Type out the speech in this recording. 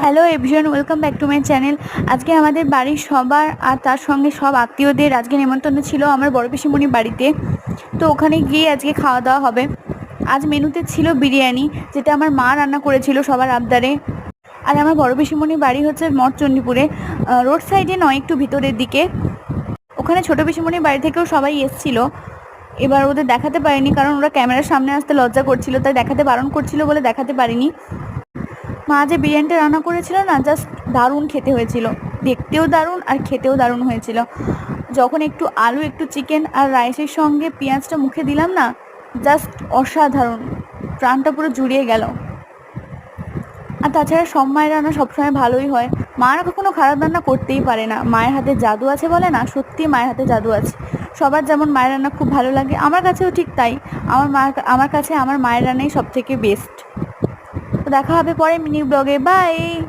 Hello everyone, welcome back to my channel. আজকে আমাদের বাড়ির সবার আর তার সঙ্গে সব আত্মীয়দের আজকে নেমন্তন্ন ছিল আমার বড় পিসিমণির বাড়িতে। তো ওখানে গিয়ে আজকে খাওয়া দাওয়া হবে। আজ মেনুতে ছিল বিরিয়ানি, যেটা আমার মা রান্না করেছিল সবার আবদারে। আর আমার বড় পিসিমণির বাড়ি হচ্ছে মঠচণ্ডীপুরে, রোড সাইডে নয়, একটু ভিতরের দিকে। ওখানে ছোটো পিসিমণির বাড়ি থেকেও সবাই এসছিল। এবার ওদের দেখাতে পারিনি, কারণ ওরা ক্যামেরার সামনে আসতে লজ্জা করছিল, তাই দেখাতে বারণ করছিল বলে দেখাতে পারিনি। মা যে বিরিয়ানিটা রান্না করেছিল না, জাস্ট দারুণ খেতে হয়েছিল, দেখতেও দারুণ আর খেতেও দারুণ হয়েছিল। যখন একটু আলু, একটু চিকেন আর রাইসের সঙ্গে পেঁয়াজটা মুখে দিলাম না, জাস্ট অসাধারণ, প্রাণটা পুরো জুড়িয়ে গেল। আর তাছাড়া সব মায়ের রান্না সবসময় ভালোই হয়, মারা কখনো খারাপ রান্না করতেই পারে না। মায়ের হাতে জাদু আছে বলে না, সত্যি মায়ের হাতে জাদু আছে। সবার যেমন মায়ের রান্না খুব ভালো লাগে, আমার কাছেও ঠিক তাই। আমার কাছে আমার মায়ের রান্নাই সব থেকে বেস্ট। তো দেখা হবে পরে মিনি ব্লগে, বাই।